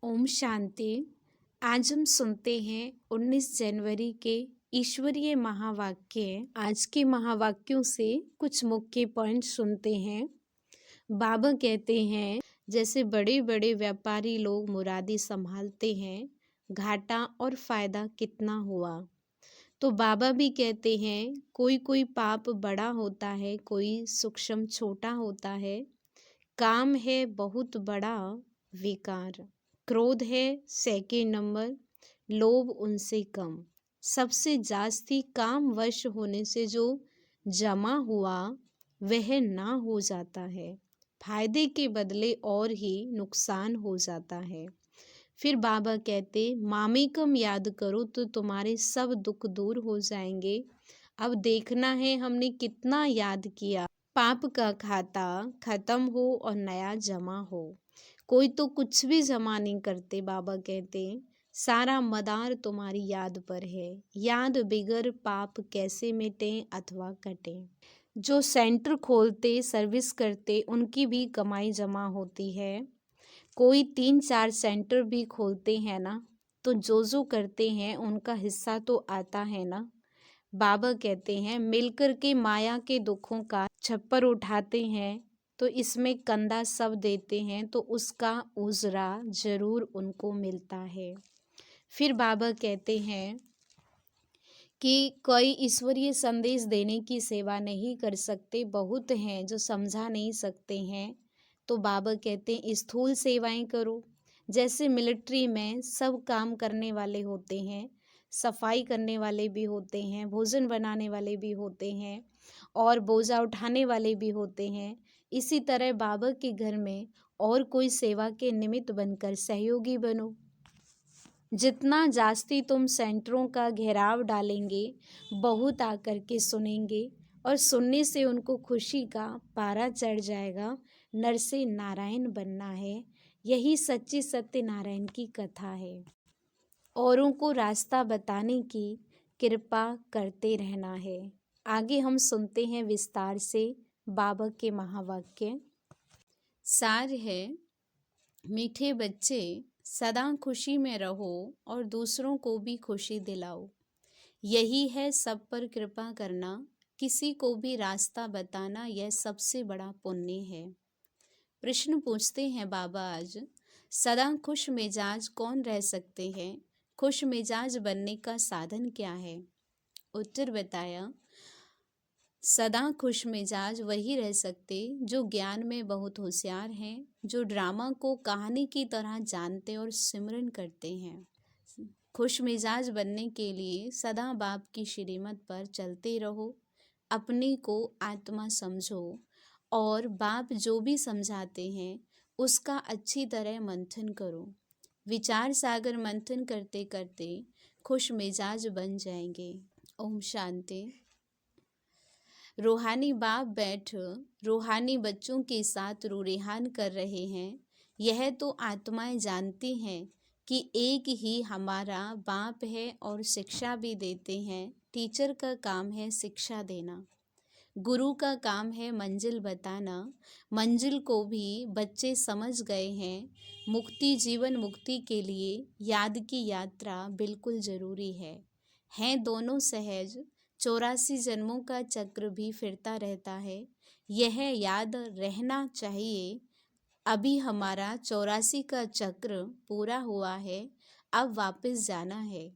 ओम शांति। आज हम सुनते हैं 19 जनवरी के ईश्वरीय महावाक्य। आज के महावाक्यों से कुछ मुख्य पॉइंट सुनते हैं। बाबा कहते हैं, जैसे बड़े बड़े व्यापारी लोग मुरादी संभालते हैं, घाटा और फायदा कितना हुआ। तो बाबा भी कहते हैं, कोई कोई पाप बड़ा होता है, कोई सूक्ष्म छोटा होता है। काम है बहुत बड़ा विकार, क्रोध है सेकंड नंबर, लोभ उनसे कम। सबसे जास्ती काम वश होने से जो जमा हुआ वह ना हो जाता है, फायदे के बदले और ही नुकसान हो जाता है। फिर बाबा कहते, मामेकम याद करो तो तुम्हारे सब दुख दूर हो जाएंगे। अब देखना है हमने कितना याद किया। पाप का खाता खत्म हो और नया जमा हो। कोई तो कुछ भी जमा नहीं करते। बाबा कहते, सारा मदार तुम्हारी याद पर है। याद बिगर पाप कैसे मिटे अथवा कटे। जो सेंटर खोलते सर्विस करते उनकी भी कमाई जमा होती है। कोई 3-4 सेंटर भी खोलते हैं ना, तो जो करते हैं उनका हिस्सा तो आता है ना। बाबा कहते हैं, मिलकर के माया के दुखों का छप्पर उठाते हैं तो इसमें कंधा सब देते हैं तो उसका उजरा जरूर उनको मिलता है। फिर बाबा कहते हैं कि कोई ईश्वरीय संदेश देने की सेवा नहीं कर सकते, बहुत हैं जो समझा नहीं सकते हैं। तो बाबा कहते हैं, स्थूल सेवाएं करो। जैसे मिलिट्री में सब काम करने वाले होते हैं, सफाई करने वाले भी होते हैं, भोजन बनाने वाले भी होते हैं और बोझा उठाने वाले भी होते हैं। इसी तरह बाबा के घर में और कोई सेवा के निमित्त बनकर सहयोगी बनो। जितना जास्ती तुम सेंटरों का घेराव डालेंगे, बहुत आकर के सुनेंगे और सुनने से उनको खुशी का पारा चढ़ जाएगा। नर से नारायण बनना है, यही सच्ची सत्यनारायण की कथा है। औरों को रास्ता बताने की कृपा करते रहना है। आगे हम सुनते हैं विस्तार से बाबा के महावाक्य। सार है, मीठे बच्चे सदा खुशी में रहो और दूसरों को भी खुशी दिलाओ। यही है सब पर कृपा करना, किसी को भी रास्ता बताना, यह सबसे बड़ा पुण्य है। प्रश्न पूछते हैं बाबा आज, सदा खुश मिजाज कौन रह सकते हैं? खुश मिजाज बनने का साधन क्या है? उत्तर बताया, सदा खुश मिजाज वही रह सकते जो ज्ञान में बहुत होशियार हैं, जो ड्रामा को कहानी की तरह जानते और सिमरन करते हैं। खुश मिजाज बनने के लिए सदा बाप की श्रीमत पर चलते रहो, अपने को आत्मा समझो और बाप जो भी समझाते हैं उसका अच्छी तरह मंथन करो। विचार सागर मंथन करते करते खुश मिजाज बन जाएंगे। ओम शांति। रूहानी बाप बैठ रूहानी बच्चों के साथ रूरेहान कर रहे हैं। यह तो आत्माएं जानती हैं कि एक ही हमारा बाप है और शिक्षा भी देते हैं। टीचर का काम है शिक्षा देना, गुरु का काम है मंजिल बताना। मंजिल को भी बच्चे समझ गए हैं। मुक्ति, जीवन मुक्ति के लिए याद की यात्रा बिल्कुल ज़रूरी है। हैं दोनों सहज, 84 जन्मों का चक्र भी फिरता रहता है, यह याद रहना चाहिए। अभी हमारा 84 का चक्र पूरा हुआ है, अब वापस जाना है।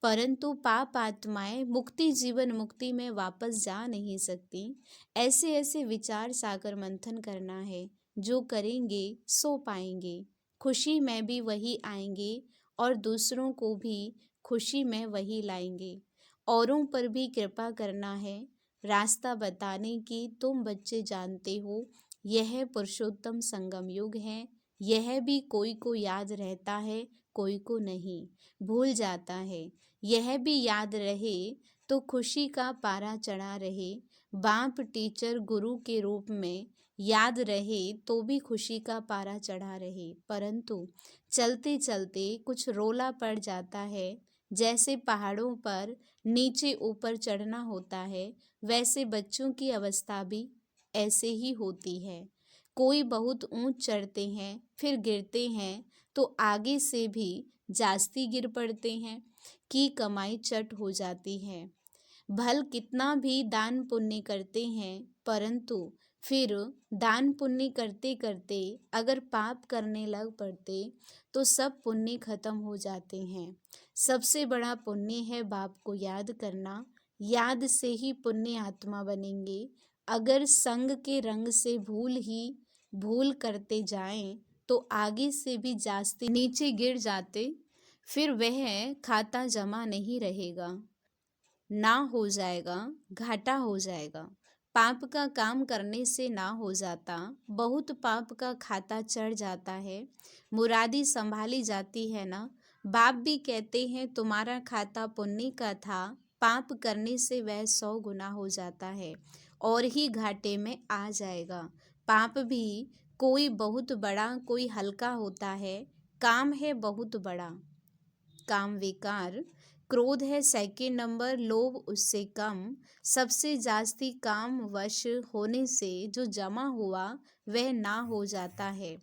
परंतु पाप आत्माएं मुक्ति, जीवन मुक्ति में वापस जा नहीं सकती। ऐसे ऐसे विचार सागर मंथन करना है, जो करेंगे सो पाएंगे। खुशी में भी वही आएंगे और दूसरों को भी खुशी में वही लाएंगे। औरों पर भी कृपा करना है, रास्ता बताने की तुम बच्चे जानते हो। यह पुरुषोत्तम संगम युग है। यह भी कोई को याद रहता है, कोई को नहीं, भूल जाता है। यह भी याद रहे तो खुशी का पारा चढ़ा रहे। बाप टीचर गुरु के रूप में याद रहे तो भी खुशी का पारा चढ़ा रहे। परंतु चलते चलते कुछ रोला पड़ जाता है। जैसे पहाड़ों पर नीचे ऊपर चढ़ना होता है, वैसे बच्चों की अवस्था भी ऐसे ही होती है। कोई बहुत ऊंच चढ़ते हैं फिर गिरते हैं तो आगे से भी जास्ती गिर पड़ते हैं कि कमाई चट हो जाती है। भल कितना भी दान पुण्य करते हैं परंतु फिर दान पुण्य करते करते अगर पाप करने लग पड़ते तो सब पुण्य खत्म हो जाते हैं। सबसे बड़ा पुण्य है बाप को याद करना, याद से ही पुण्य आत्मा बनेंगे। अगर संग के रंग से भूल करते जाएं तो आगे से भी जास्ती नीचे गिर जाते, फिर वह खाता जमा नहीं रहेगा, ना हो जाएगा, घाटा हो जाएगा। पाप का काम करने से ना हो जाता, बहुत पाप का खाता चढ़ जाता है, मुरादी संभाली जाती है ना। बाप भी कहते हैं तुम्हारा खाता पुण्य का था, पाप करने से वह 100 गुना हो जाता है और ही घाटे में आ जाएगा। पाप भी कोई बहुत बड़ा कोई हल्का होता है, काम है बहुत बड़ा। काम विकार, क्रोध है सेकंड नंबर, लोभ उससे कम। सबसे जास्ती काम वश होने से जो जमा हुआ वह ना हो जाता है,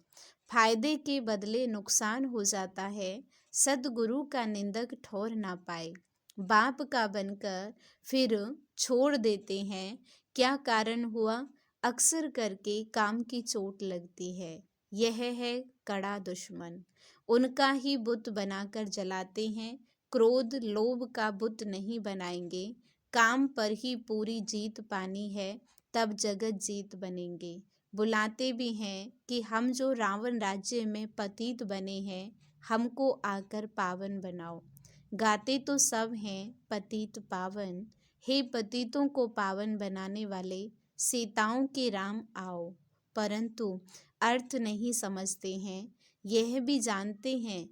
फायदे के बदले नुकसान हो जाता है। सद्गुरु का निंदक ठौर ना पाए, बाप का बनकर फिर छोड़ देते हैं। क्या कारण हुआ? अक्सर करके काम की चोट लगती है। यह है कड़ा दुश्मन, उनका ही बुत बनाकर जलाते हैं। क्रोध लोभ का बुत नहीं बनाएंगे, काम पर ही पूरी जीत पानी है, तब जगत जीत बनेंगे। बुलाते भी हैं कि हम जो रावण राज्य में पतित बने हैं, हमको आकर पावन बनाओ। गाते तो सब हैं पतित पावन, हे पतितों को पावन बनाने वाले, सीताओं के राम आओ। परंतु अर्थ नहीं समझते हैं, यह भी जानते हैं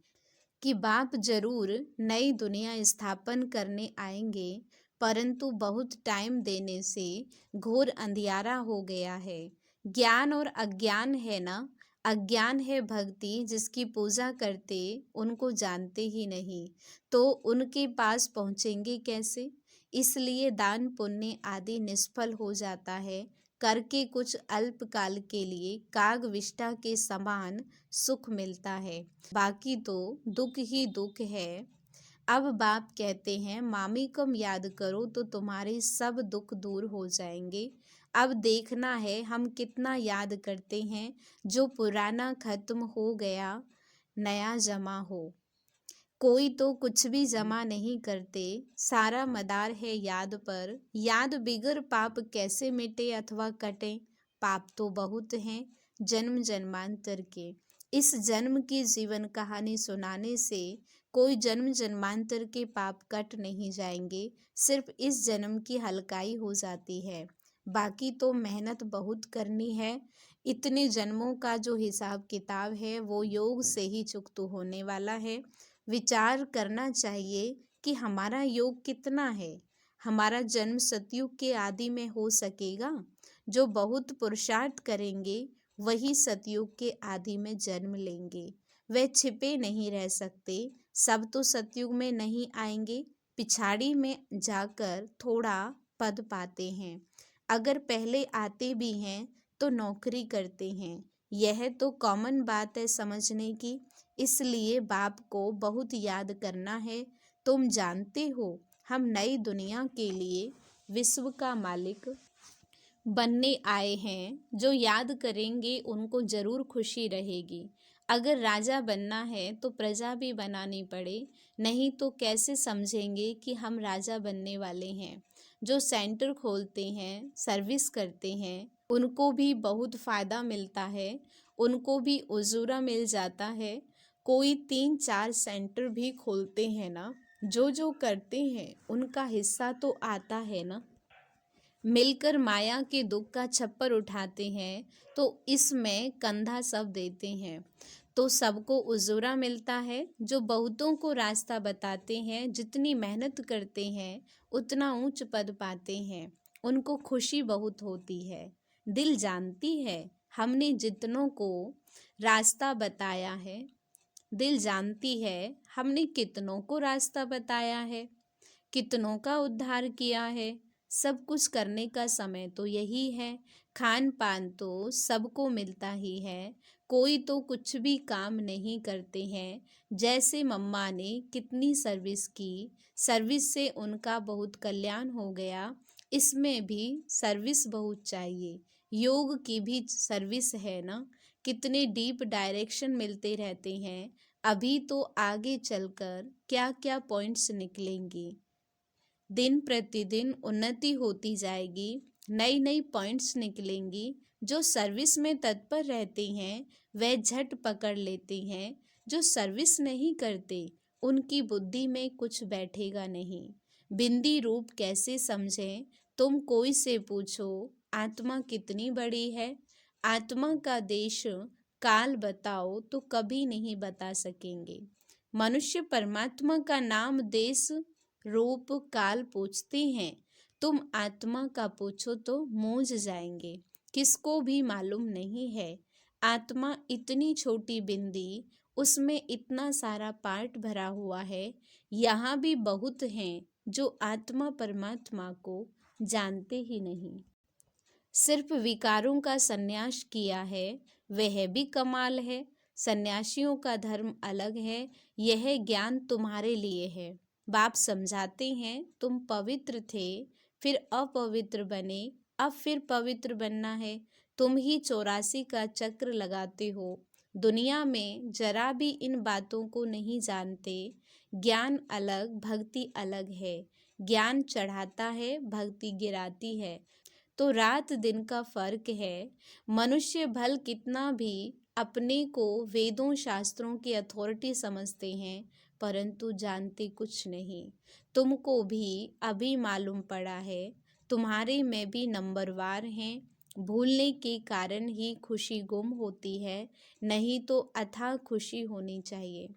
कि बाप जरूर नई दुनिया स्थापन करने आएंगे, परंतु बहुत टाइम देने से घोर अंधियारा हो गया है। ज्ञान और अज्ञान है ना, अज्ञान है भक्ति जिसकी पूजा करते उनको जानते ही नहीं, तो उनके पास पहुँचेंगे कैसे? इसलिए दान पुण्य आदि निष्फल हो जाता है, करके कुछ अल्पकाल के लिए काग विष्ठा के समान सुख मिलता है, बाकी तो दुख ही दुख है। अब बाप कहते हैं मामी कम याद करो तो तुम्हारे सब दुख दूर हो जाएंगे। अब देखना है हम कितना याद करते हैं, जो पुराना खत्म हो गया नया जमा हो। कोई तो कुछ भी जमा नहीं करते, सारा मदार है याद पर। याद बिगर पाप कैसे मिटे अथवा कटे? पाप तो बहुत हैं जन्म जन्मांतर के, इस जन्म की जीवन कहानी सुनाने से कोई जन्म जन्मांतर के पाप कट नहीं जाएंगे, सिर्फ इस जन्म की हल्काई हो जाती है, बाकी तो मेहनत बहुत करनी है। इतने जन्मों का जो हिसाब किताब है वो योग से ही चुकता होने वाला है। विचार करना चाहिए कि हमारा योग कितना है। हमारा जन्म सतयुग के आदि में हो सकेगा? जो बहुत पुरुषार्थ करेंगे वही सतयुग के आदि में जन्म लेंगे, वे छिपे नहीं रह सकते। सब तो सतयुग में नहीं आएंगे, पिछाड़ी में जाकर थोड़ा पद पाते हैं। अगर पहले आते भी हैं तो नौकरी करते हैं, यह तो कॉमन बात है समझने की। इसलिए बाप को बहुत याद करना है। तुम जानते हो हम नई दुनिया के लिए विश्व का मालिक बनने आए हैं, जो याद करेंगे उनको जरूर खुशी रहेगी। अगर राजा बनना है तो प्रजा भी बनानी पड़े, नहीं तो कैसे समझेंगे कि हम राजा बनने वाले हैं। जो सेंटर खोलते हैं सर्विस करते हैं उनको भी बहुत फ़ायदा मिलता है, उनको भी उजूरा मिल जाता है। कोई 3-4 सेंटर भी खोलते हैं ना, जो जो करते हैं उनका हिस्सा तो आता है ना। मिलकर माया के दुख का छप्पर उठाते हैं तो इसमें कंधा सब देते हैं, तो सबको उजूरा मिलता है। जो बहुतों को रास्ता बताते हैं, जितनी मेहनत करते हैं उतना ऊंच पद पाते हैं, उनको खुशी बहुत होती है। दिल जानती है हमने जितनों को रास्ता बताया है, दिल जानती है हमने कितनों को रास्ता बताया है, कितनों का उद्धार किया है। सब कुछ करने का समय तो यही है। खान पान तो सबको मिलता ही है, कोई तो कुछ भी काम नहीं करते हैं। जैसे मम्मा ने कितनी सर्विस की, सर्विस से उनका बहुत कल्याण हो गया। इसमें भी सर्विस बहुत चाहिए। योग की भी सर्विस है ना, कितने डीप डायरेक्शन मिलते रहते हैं। अभी तो आगे चलकर क्या क्या पॉइंट्स निकलेंगे। दिन प्रतिदिन उन्नति होती जाएगी, नई नई पॉइंट्स निकलेंगी। जो सर्विस में तत्पर रहते हैं वह झट पकड़ लेते हैं, जो सर्विस नहीं करते उनकी बुद्धि में कुछ बैठेगा नहीं। बिंदी रूप कैसे समझें, तुम कोई से पूछो। आत्मा कितनी बड़ी है, आत्मा का देश काल बताओ तो कभी नहीं बता सकेंगे। मनुष्य परमात्मा का नाम देश रूप काल पूछते हैं, तुम आत्मा का पूछो तो मूंझ जाएंगे। किसको भी मालूम नहीं है। आत्मा इतनी छोटी बिंदी, उसमें इतना सारा पार्ट भरा हुआ है। यहाँ भी बहुत हैं जो आत्मा परमात्मा को जानते ही नहीं। सिर्फ विकारों का संन्यास किया है, वह भी कमाल है। सन्यासियों का धर्म अलग है, यह ज्ञान तुम्हारे लिए है। बाप समझाते हैं, तुम पवित्र थे, फिर अपवित्र बने, अब फिर पवित्र बनना है। तुम ही 84 का चक्र लगाते हो। दुनिया में जरा भी इन बातों को नहीं जानते। ज्ञान अलग, भक्ति अलग है। ज्ञान चढ़ाता है, भक्ति गिराती है। तो रात दिन का फर्क है। मनुष्य भल कितना भी अपने को वेदों शास्त्रों की अथॉरिटी समझते हैं, परंतु जानते कुछ नहीं। तुमको भी अभी मालूम पड़ा है, तुम्हारे में भी नंबरवार हैं। भूलने के कारण ही खुशी गुम होती है, नहीं तो अथाह खुशी होनी चाहिए।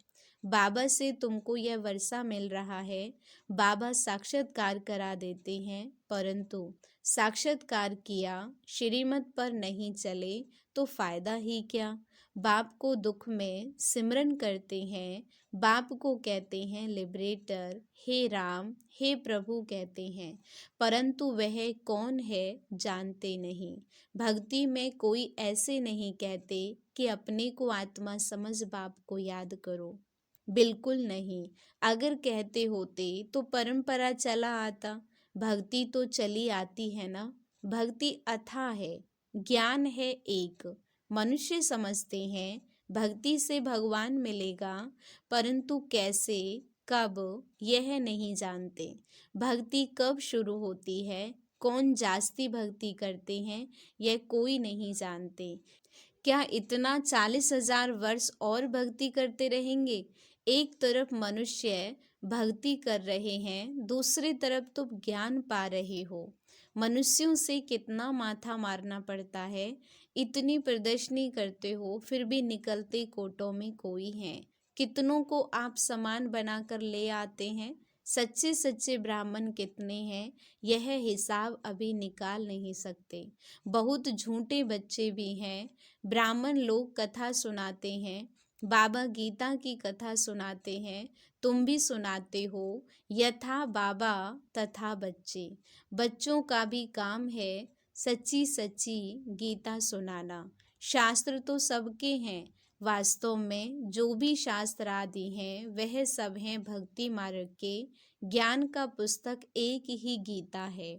बाबा से तुमको यह वर्षा मिल रहा है। बाबा साक्षात्कार करा देते हैं, परंतु साक्षात्कार किया श्रीमत पर नहीं चले तो फायदा ही क्या। बाप को दुख में सिमरन करते हैं, बाप को कहते हैं लिबरेटर, हे राम हे प्रभु कहते हैं, परंतु वह कौन है जानते नहीं। भक्ति में कोई ऐसे नहीं कहते कि अपने को आत्मा समझ बाप को याद करो, बिल्कुल नहीं। अगर कहते होते तो परंपरा चला आता। भक्ति तो चली आती है ना। भक्ति अथाह है, ज्ञान है एक। मनुष्य समझते हैं भक्ति से भगवान मिलेगा, परंतु कैसे कब यह नहीं जानते। भक्ति कब शुरू होती है, कौन जास्ती भक्ति करते हैं, यह कोई नहीं जानते। क्या इतना 40,000 वर्ष और भक्ति करते रहेंगे। एक तरफ मनुष्य भक्ति कर रहे हैं, दूसरी तरफ तुम ज्ञान पा रहे हो। मनुष्यों से कितना माथा मारना पड़ता है। इतनी प्रदर्शनी करते हो, फिर भी निकलते कोटों में कोई है। कितनों को आप समान बनाकर ले आते हैं। सच्चे सच्चे ब्राह्मण कितने हैं, यह हिसाब अभी निकाल नहीं सकते। बहुत झूठे बच्चे भी हैं। ब्राह्मण लोग कथा सुनाते हैं, बाबा गीता की कथा सुनाते हैं, तुम भी सुनाते हो। यथा बाबा तथा बच्चे, बच्चों का भी काम है सच्ची सच्ची गीता सुनाना। शास्त्र तो सबके हैं, वास्तव में जो भी शास्त्र आदि हैं वह सब हैं भक्ति मार्ग के। ज्ञान का पुस्तक एक ही गीता है।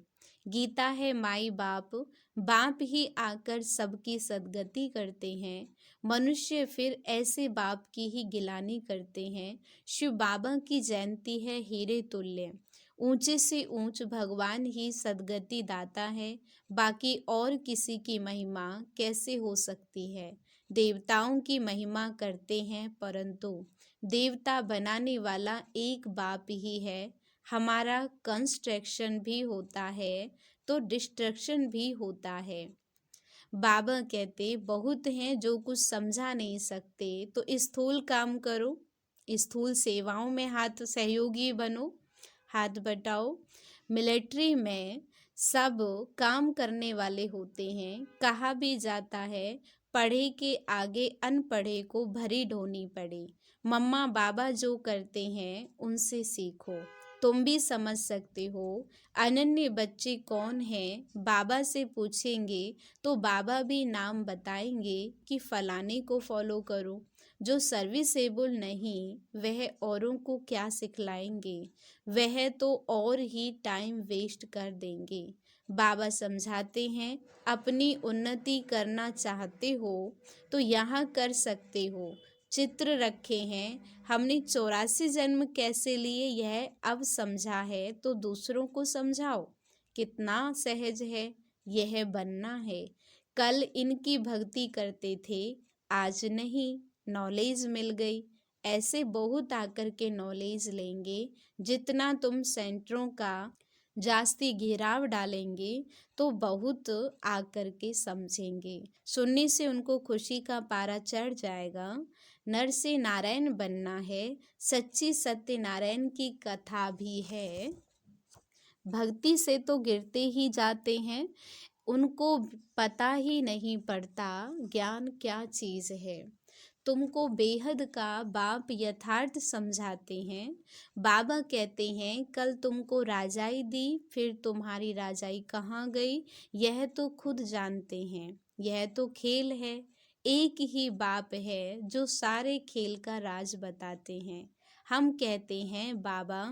गीता है माई बाप, बाप ही आकर सबकी सद्गति करते हैं। मनुष्य फिर ऐसे बाप की ही गिलानी करते हैं। शिव बाबा की जयंती है हीरे तुल्य। ऊंचे से ऊंच भगवान ही सद्गति दाता है, बाकी और किसी की महिमा कैसे हो सकती है। देवताओं की महिमा करते हैं, परंतु देवता बनाने वाला एक बाप ही है। हमारा कंस्ट्रक्शन भी होता है तो डिस्ट्रक्शन भी होता है। बाबा कहते बहुत हैं जो कुछ समझा नहीं सकते, तो स्थूल काम करो, स्थूल सेवाओं में हाथ सहयोगी बनो, हाथ बटाओ। मिलिट्री में सब काम करने वाले होते हैं। कहा भी जाता है पढ़े के आगे अनपढ़े को भरी ढोनी पड़े। मम्मा बाबा जो करते हैं उनसे सीखो। तुम भी समझ सकते हो। अनन्य बच्चे कौन हैं बाबा से पूछेंगे तो बाबा भी नाम बताएंगे कि फलाने को फॉलो करो। जो सर्विसेबल नहीं वह औरों को क्या सिखलाएंगे, वह तो और ही टाइम वेस्ट कर देंगे। बाबा समझाते हैं, अपनी उन्नति करना चाहते हो तो यहाँ कर सकते हो। चित्र रखे हैं, हमने 84 जन्म कैसे लिए यह अब समझा है तो दूसरों को समझाओ। कितना सहज है, यह बनना है। कल इनकी भक्ति करते थे, आज नहीं, नॉलेज मिल गई। ऐसे बहुत आकर के नॉलेज लेंगे। जितना तुम सेंटरों का जास्ती घेराव डालेंगे तो बहुत आकर के समझेंगे। सुनने से उनको खुशी का पारा चढ़ जाएगा। नर से नारायण बनना है, सच्ची सत्यनारायण की कथा भी है। भक्ति से तो गिरते ही जाते हैं, उनको पता ही नहीं पड़ता ज्ञान क्या चीज़ है। तुमको बेहद का बाप यथार्थ समझाते हैं। बाबा कहते हैं, कल तुमको राजाई दी, फिर तुम्हारी राजाई कहाँ गई यह तो खुद जानते हैं। यह तो खेल है। एक ही बाप है जो सारे खेल का राज बताते हैं। हम कहते हैं, बाबा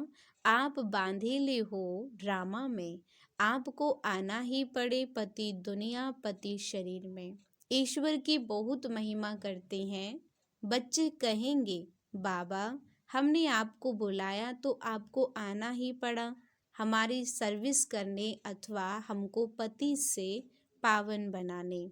आप बांधेले हो ड्रामा में, आपको आना ही पड़े पति दुनिया पति शरीर में। ईश्वर की बहुत महिमा करते हैं। बच्चे कहेंगे, बाबा हमने आपको बुलाया तो आपको आना ही पड़ा हमारी सर्विस करने अथवा हमको पति से पावन बनाने।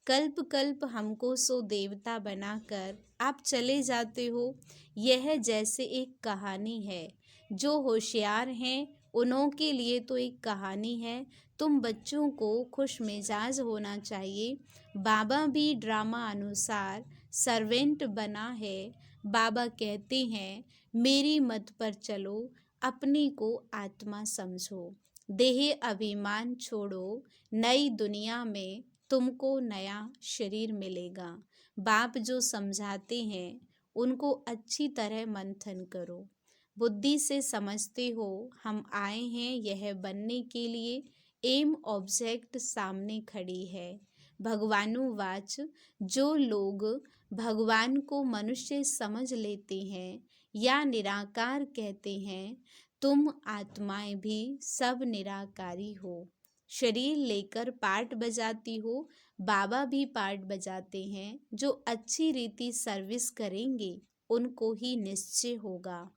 कल्प कल्प हमको सो देवता बनाकर आप चले जाते हो। यह जैसे एक कहानी है। जो होशियार हैं उन्हों के लिए तो एक कहानी है। तुम बच्चों को खुश मिजाज होना चाहिए। बाबा भी ड्रामा अनुसार सर्वेंट बना है। बाबा कहते हैं, मेरी मत पर चलो, अपने को आत्मा समझो, देह अभिमान छोड़ो, नई दुनिया में तुमको नया शरीर मिलेगा। बाप जो समझाते हैं उनको अच्छी तरह मंथन करो। बुद्धि से समझते हो हम आए हैं यह बनने के लिए। एम ऑब्जेक्ट सामने खड़ी है। भगवानुवाच, जो लोग भगवान को मनुष्य समझ लेते हैं या निराकार कहते हैं, तुम आत्माएं भी सब निराकारी हो। शरीर लेकर पार्ट बजाती हो, बाबा भी पार्ट बजाते हैं। जो अच्छी रीति सर्विस करेंगे उनको ही निश्चय होगा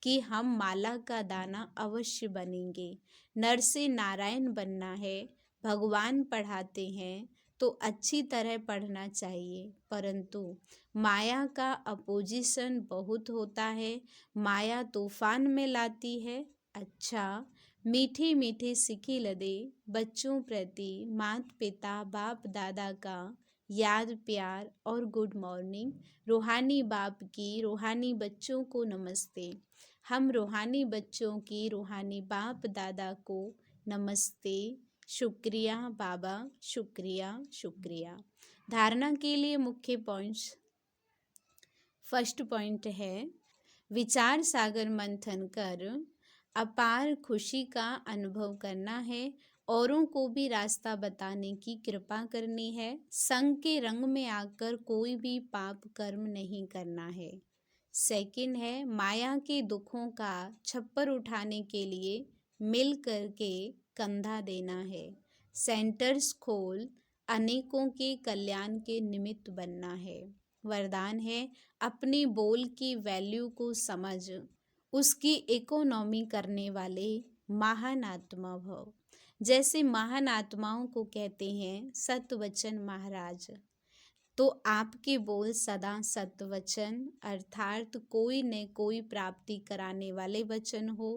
कि हम माला का दाना अवश्य बनेंगे। नर से नारायण बनना है। भगवान पढ़ाते हैं तो अच्छी तरह पढ़ना चाहिए, परंतु माया का अपोजिशन बहुत होता है। माया तूफान में लाती है। अच्छा, मीठे मीठे सिक्के लदे बच्चों प्रति माता पिता बाप दादा का याद प्यार और गुड मॉर्निंग। रूहानी बाप की रूहानी बच्चों को नमस्ते। हम रूहानी बच्चों की रूहानी बाप दादा को नमस्ते। शुक्रिया बाबा, शुक्रिया शुक्रिया। धारणा के लिए मुख्य पॉइंट्स। फर्स्ट पॉइंट है, विचार सागर मंथन कर अपार खुशी का अनुभव करना है। औरों को भी रास्ता बताने की कृपा करनी है। संग के रंग में आकर कोई भी पाप कर्म नहीं करना है। सेकंड है, माया के दुखों का छप्पर उठाने के लिए मिल करके कंधा देना है। सेंटर्स खोल अनेकों के कल्याण के निमित्त बनना है। वरदान है, अपने बोल की वैल्यू को समझ उसकी इकोनॉमी करने वाले महान आत्मा भव। जैसे महान आत्माओं को कहते हैं सतवचन महाराज, तो आपके बोल सदा सतवचन अर्थात कोई न कोई प्राप्ति कराने वाले वचन हो।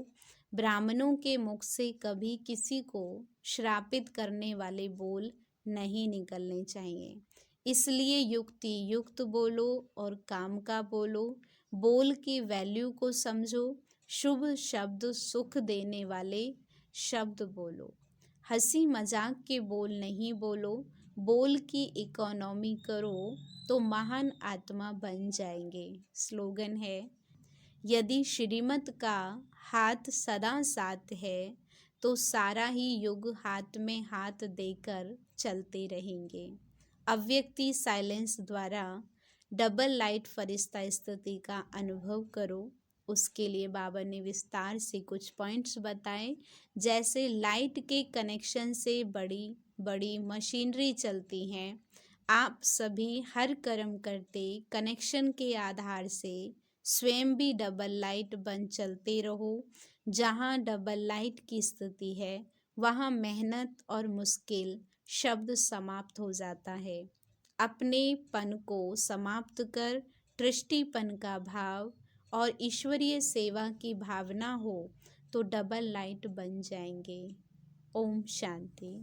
ब्राह्मणों के मुख से कभी किसी को श्रापित करने वाले बोल नहीं निकलने चाहिए। इसलिए युक्ति युक्त बोलो और काम का बोलो। बोल की वैल्यू को समझो। शुभ शब्द सुख देने वाले शब्द बोलो। हंसी मजाक के बोल नहीं बोलो। बोल की इकोनॉमी करो तो महान आत्मा बन जाएंगे। स्लोगन है, यदि श्रीमत का हाथ सदा साथ है तो सारा ही युग हाथ में हाथ देकर चलते रहेंगे। अव्यक्ति साइलेंस द्वारा डबल लाइट फरिश्ता स्थिति का अनुभव करो। उसके लिए बाबा ने विस्तार से कुछ पॉइंट्स बताए, जैसे लाइट के कनेक्शन से बड़ी बड़ी मशीनरी चलती हैं। आप सभी हर कर्म करते कनेक्शन के आधार से स्वयं भी डबल लाइट बन चलते रहो। जहाँ डबल लाइट की स्थिति है वहाँ मेहनत और मुश्किल शब्द समाप्त हो जाता है। अपने पन को समाप्त कर दृष्टिपन का भाव और ईश्वरीय सेवा की भावना हो तो डबल लाइट बन जाएंगे। ओम शांति।